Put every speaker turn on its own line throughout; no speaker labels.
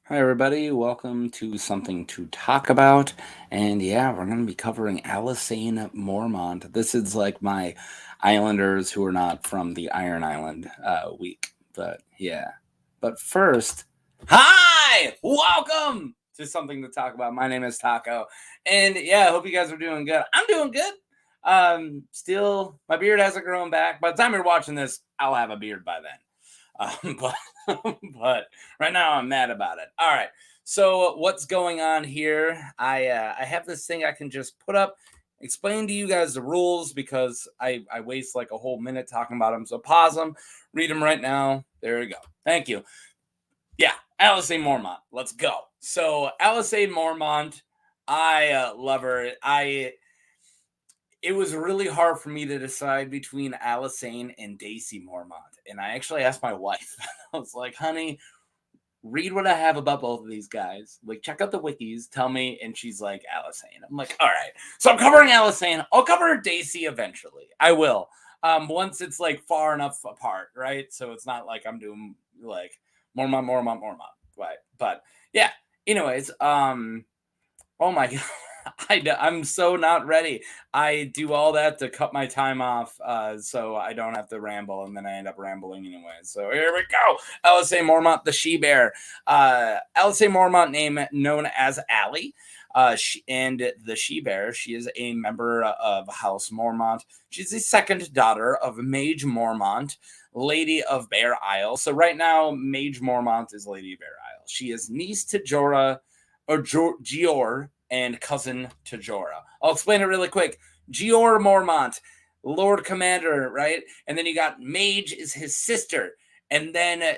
Hi, everybody. Welcome to Something to Talk About. And yeah, we're going to be covering Alysane Mormont. This is like my Islanders who are not from the Iron Island week. But yeah. But first, hi! Welcome to Something to Talk About. My name is Taco. And yeah, I hope you guys are doing good. I'm doing good. Still, my beard hasn't grown back. By the time you're watching this, I'll have a beard by then. But but right now I'm mad about it. All right. So what's going on here? I have this thing I can just put up, explain to you guys the rules because I waste like a whole minute talking about them. So pause them, read them right now. There we go. Thank you. Yeah, Alysane Mormont. Let's go. So Alysane Mormont, I love her. It was really hard for me to decide between Alysane and Daisy Mormont. And I actually asked my wife. I was like, honey, read what I have about both of these guys. Like, check out the wikis, tell me. And she's like, Alysane. I'm like, all right. So I'm covering Alysane. I'll cover Daisy eventually. I will. Once it's like far enough apart, right? So it's not like I'm doing like Mormont. Right. But yeah. Anyways, oh my god. I'm so not ready. I do all that to cut my time off so I don't have to ramble, and then I end up rambling anyway. So here we go. Alysane Mormont, the she-bear. Alysane Mormont, name known as Allie. And the she-bear, she is a member of House Mormont. She's the second daughter of Mage Mormont, Lady of Bear Isle. So right now, Mage Mormont is Lady of Bear Isle. She is niece to Jorah, or Gior, and cousin to Jorah. I'll explain it really quick. Gior Mormont, Lord Commander, right? And then you got Mage is his sister. And then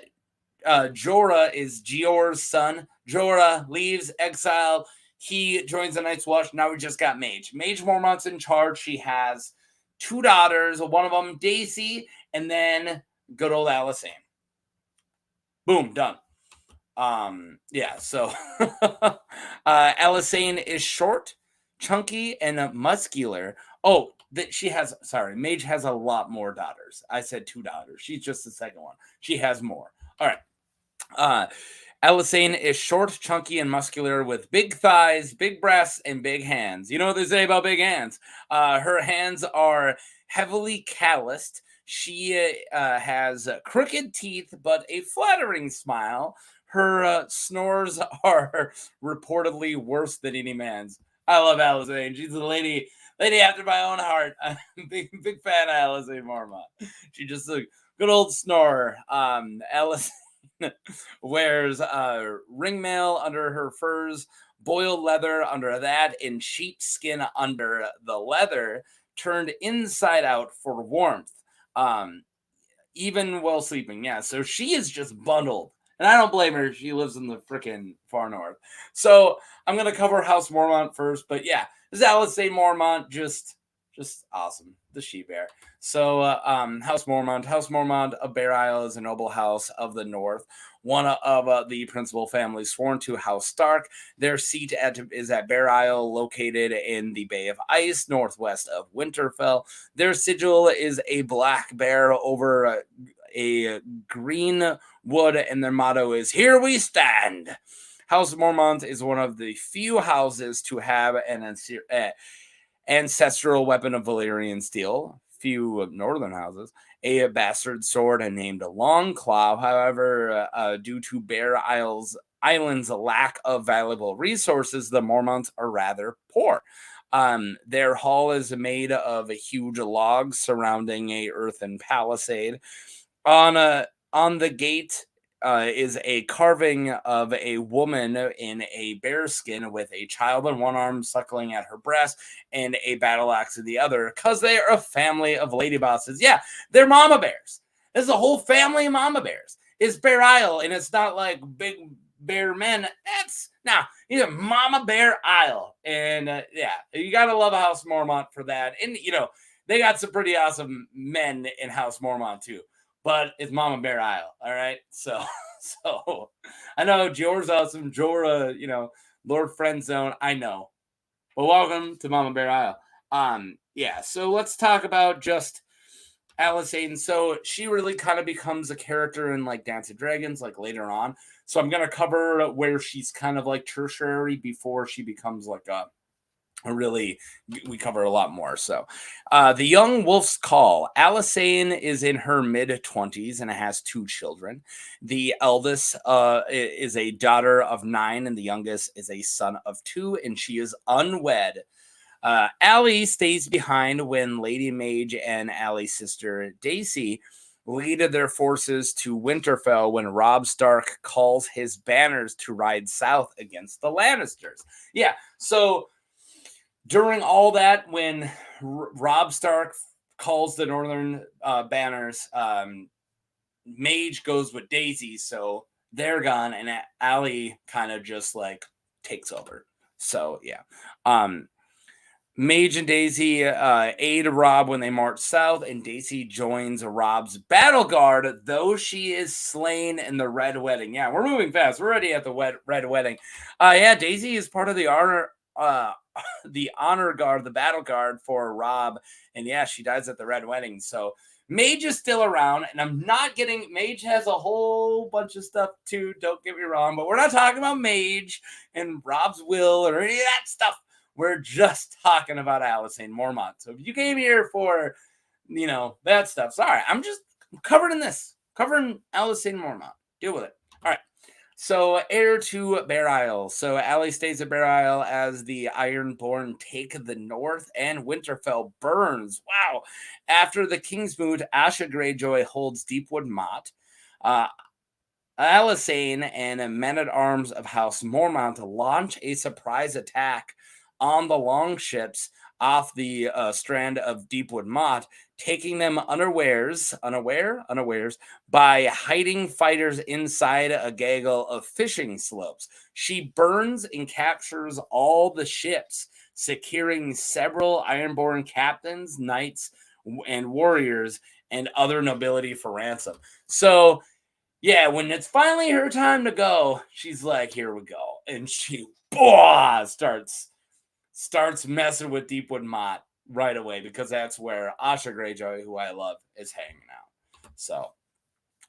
Jorah is Gior's son. Jorah leaves exile. He joins the Night's Watch. Now we just got Mage. Mage Mormont's in charge. She has two daughters. One of them, Daisy, and then good old Alysane. Boom, done. Yeah, so Alysane is short, chunky, and muscular. Oh, she has, sorry, Mage has a lot more daughters. I said two daughters. She's just the second one. She has more. All right. uh Alysane is short, chunky, and muscular with big thighs, big breasts, and big hands. You know what they say about big hands? Her hands are heavily calloused. She has crooked teeth, but a flattering smile. Her snores are reportedly worse than any man's. I love Alysane. She's a lady after my own heart. I'm a big fan of Alysane Mormont. She just a good old snorer. Alysane wears ringmail under her furs, boiled leather under that, and sheepskin under the leather, turned inside out for warmth. Um, Even while sleeping. Yeah, so she is just bundled. And I don't blame her. She lives in the freaking far north. So I'm gonna cover House Mormont first, but yeah, this is Alysane Mormont, just awesome. The she bear. So House Mormont. House Mormont of Bear Isle is a noble house of the north. One of the principal families sworn to House Stark. Their seat is at Bear Isle, located in the Bay of Ice, northwest of Winterfell. Their sigil is a black bear over a green wood, and their motto is "Here we stand." House Mormont is one of the few houses to have an ancestral weapon of Valyrian steel. Few northern houses. A bastard sword named Longclaw. However, due to Bear Island's lack of valuable resources, the Mormonts are rather poor. Their hall is made of a huge log surrounding a earthen palisade. On the gate is a carving of a woman in a bear skin with a child in one arm suckling at her breast and a battle axe in the other, because they are a family of lady bosses. Yeah, they're mama bears. There's a whole family of mama bears. It's Bear Isle, and it's not like big bear men. That's now he's a mama bear Isle, and yeah, you gotta love House Mormont for that. And you know they got some pretty awesome men in House Mormont too, but it's Mama Bear Isle. All right, so so I know Jorah's awesome. Jorah, Lord Friend Zone. I know, but welcome to Mama Bear Isle. Yeah. So let's talk about just Alysane. So she really kind of becomes a character in like Dance of Dragons, like later on. So I'm going to cover where she's kind of like tertiary before she becomes like a really, we cover a lot more. So the young wolf's call. Alysane is in her mid-20s and has 2 children. The eldest is a daughter of 9 and the youngest is a son of 2, and she is unwed. Allie stays behind when Lady Mage and Allie's sister Daisy lead their forces to Winterfell when Robb Stark calls his banners to ride south against the Lannisters. Yeah, so during all that, when Robb Stark calls the Northern banners, Mage goes with Daisy, so they're gone, and Allie kind of just like takes over. So yeah, Mage and Daisy aid Robb when they march south, and Daisy joins Robb's battle guard, though she is slain in the Red Wedding. Yeah, we're moving fast. We're already at the Red Wedding. Yeah, Daisy is part of the honor guard, the battle guard for Robb, and yeah, she dies at the Red Wedding. So Mage is still around, and I'm not getting. Mage has a whole bunch of stuff too. Don't get me wrong, but we're not talking about Mage and Robb's will or any of that stuff. We're just talking about Alysane Mormont. So if you came here for, that stuff, sorry, I'm just covering Alysane Mormont. Deal with it. All right. So heir to Bear Isle. So Allie stays at Bear Isle as the Ironborn take the north and Winterfell burns. Wow. After the Kingsmoot, Asha Greyjoy holds Deepwood Motte. Alysane and men-at-arms of House Mormont launch a surprise attack on the longships off the strand of Deepwood Motte, taking them unawares by hiding fighters inside a gaggle of fishing slopes. She burns and captures all the ships, securing several Ironborn captains, knights, and warriors, and other nobility for ransom. So, yeah, when it's finally her time to go, she's like, here we go. And she starts messing with Deepwood Motte right away, because that's where Asha Greyjoy, who I love, is hanging out. So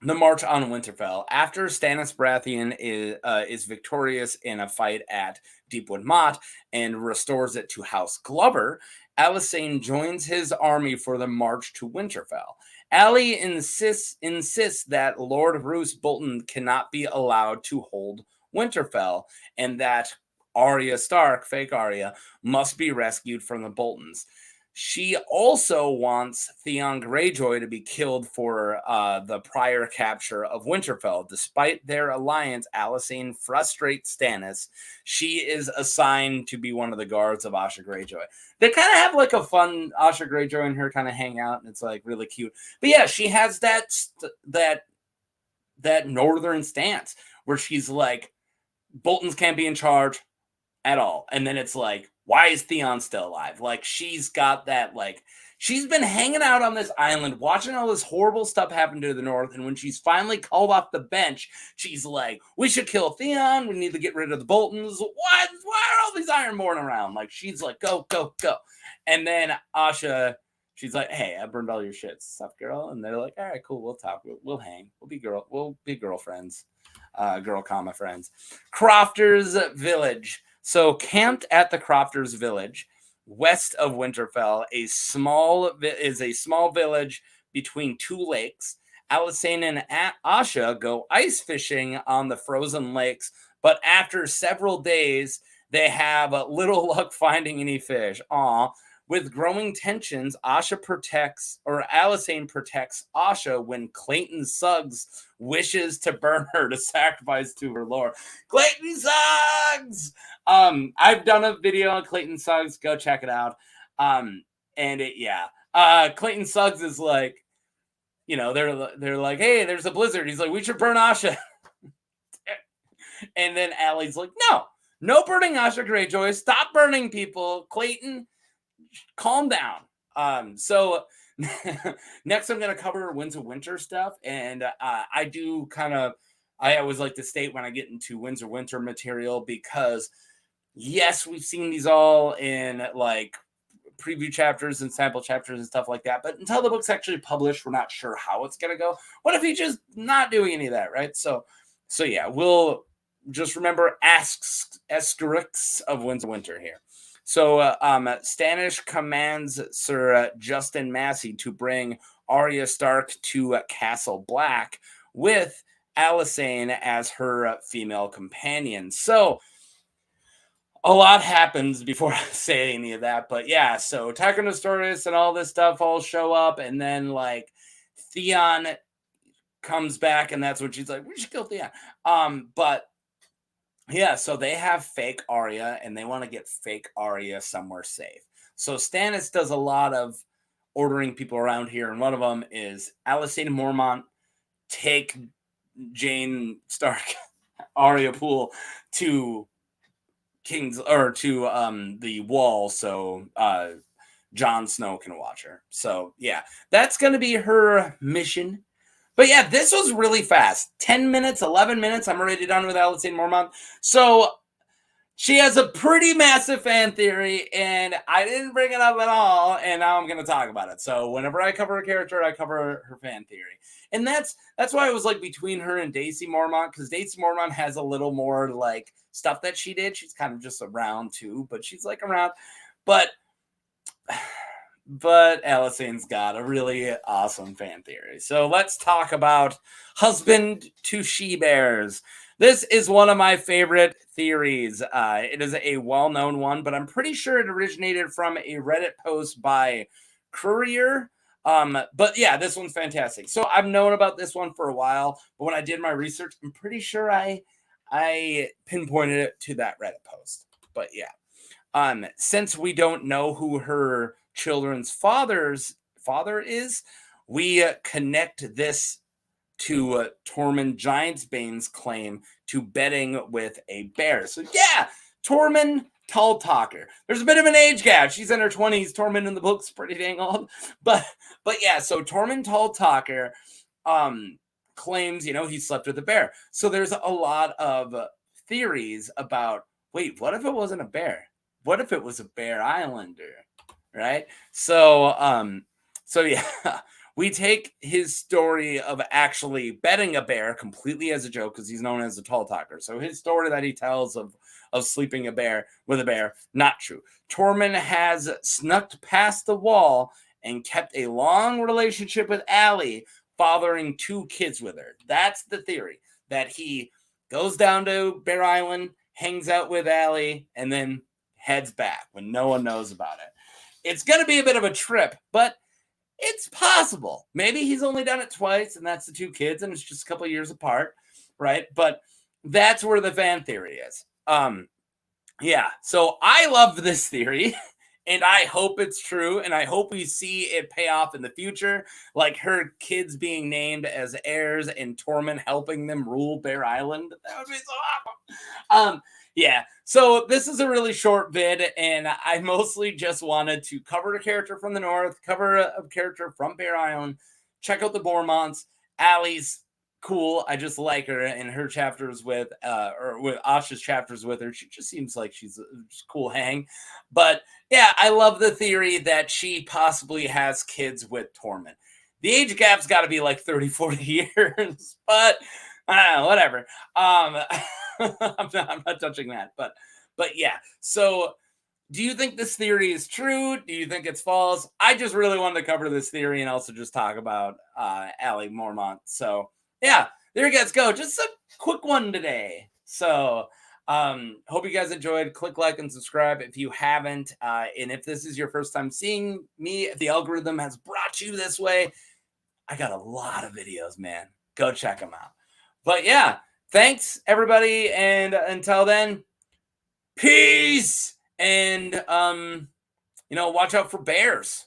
the march on Winterfell. After Stannis Baratheon is victorious in a fight at Deepwood Motte and restores it to House Glover, Alysane joins his army for the march to Winterfell. Allie insists that Lord Roose Bolton cannot be allowed to hold Winterfell, and that Arya Stark, fake Arya, must be rescued from the Boltons. She also wants Theon Greyjoy to be killed for the prior capture of Winterfell. Despite their alliance, Alysane frustrates Stannis. She is assigned to be one of the guards of Asha Greyjoy. They kind of have like a fun Asha Greyjoy and her kind of hang out, and it's like really cute. But yeah, she has that northern stance where she's like, Boltons can't be in charge at all. And then it's like, why is Theon still alive? Like, she's got that, like, she's been hanging out on this island, watching all this horrible stuff happen to the north. And when she's finally called off the bench, she's like, we should kill Theon. We need to get rid of the Boltons. Why are all these Ironborn around? Like, she's like, go, go, go. And then Asha, she's like, hey, I burned all your shit. Sup, girl? And they're like, all right, cool. We'll talk. We'll hang. We'll be girlfriends. Friends. Crofters Village. So camped at the Crofters Village, west of Winterfell, is a small village between 2 lakes. Alysane and Asha go ice fishing on the frozen lakes, but after several days, they have little luck finding any fish. With growing tensions, Alysane protects Asha when Clayton Suggs wishes to burn her to sacrifice to her lord. Clayton Suggs! I've done a video on Clayton Suggs. Go check it out. Clayton Suggs is like, they're like, hey, there's a blizzard. He's like, we should burn Asha. And then Allie's like, no burning Asha Greyjoy. Stop burning people. Clayton, calm down. So next I'm going to cover Winds of Winter stuff. And I always like to state when I get into Winds of Winter material, because yes, we've seen these all in like preview chapters and sample chapters and stuff like that. But until the book's actually published, we're not sure how it's going to go. What if he's just not doing any of that, right? So So yeah, we'll just remember asterisks of winter here. So Stannis commands Sir Justin Massey to bring Arya Stark to Castle Black with Alysane as her female companion. So a lot happens before I say any of that, but yeah, so Tychonosaurus and all this stuff all show up, and then like Theon comes back, and that's when she's like, we should kill Theon. But yeah, so they have fake Arya, and they want to get fake Arya somewhere safe. So Stannis does a lot of ordering people around here, and one of them is Alysane Mormont take Jane Stark, Arya Poole to King's or to the Wall, so Jon Snow can watch her. So yeah, that's gonna be her mission. But yeah, this was really fast. 10 minutes, 11 minutes. I'm already done with Alysane Mormont. So she has a pretty massive fan theory, and I didn't bring it up at all, and now I'm going to talk about it. So whenever I cover a character, I cover her fan theory. And that's why it was like between her and Daisy Mormont, because Daisy Mormont has a little more like stuff that she did. She's kind of just around too, but she's like around. But Alysane's got a really awesome fan theory. So let's talk about husband to she-bears. This is one of my favorite theories. It is a well-known one, but I'm pretty sure it originated from a Reddit post by Courier. But yeah, this one's fantastic. So I've known about this one for a while, but when I did my research, I'm pretty sure I pinpointed it to that Reddit post. But yeah, since we don't know who her children's father is, we connect this to Tormund Giantsbane's claim to bedding with a bear. So yeah, Tormund Tall Talker. There's a bit of an age gap. She's in her 20s. Tormund in the book's pretty dang old. But yeah, so Tormund Tall Talker claims, he slept with a bear. So there's a lot of theories about, wait, what if it wasn't a bear? What if it was a Bear Islander? Right? So yeah, we take his story of actually bedding a bear completely as a joke because he's known as a tall talker. So his story that he tells of sleeping with a bear, not true. Tormund has snuck past the wall and kept a long relationship with Allie, fathering 2 kids with her. That's the theory, that he goes down to Bear Island, hangs out with Allie, and then heads back when no one knows about it. It's going to be a bit of a trip, but it's possible. Maybe he's only done it twice, and that's the 2 kids, and it's just a couple of years apart, right? But that's where the fan theory is. Yeah, so I love this theory, and I hope it's true, and I hope we see it pay off in the future, like her kids being named as heirs and Tormund helping them rule Bear Island. That would be so awesome. Yeah, so this is a really short vid, and I mostly just wanted to cover a character from the north, cover a character from Bear Island, check out the Mormonts. Allie's cool. I just like her, and her chapters with Asha's chapters with her. She just seems like she's a cool hang. But yeah, I love the theory that she possibly has kids with Tormund. The age gap's got to be like 30, 40 years, but whatever. I'm not touching that, but yeah. So do you think this theory is true? Do you think it's false? I just really wanted to cover this theory and also just talk about Allie Mormont. So yeah, there you guys go. Just a quick one today. So hope you guys enjoyed. Click like and subscribe if you haven't. And if this is your first time seeing me, if the algorithm has brought you this way, I got a lot of videos, man. Go check them out. But yeah, thanks everybody, and until then, peace. And watch out for bears.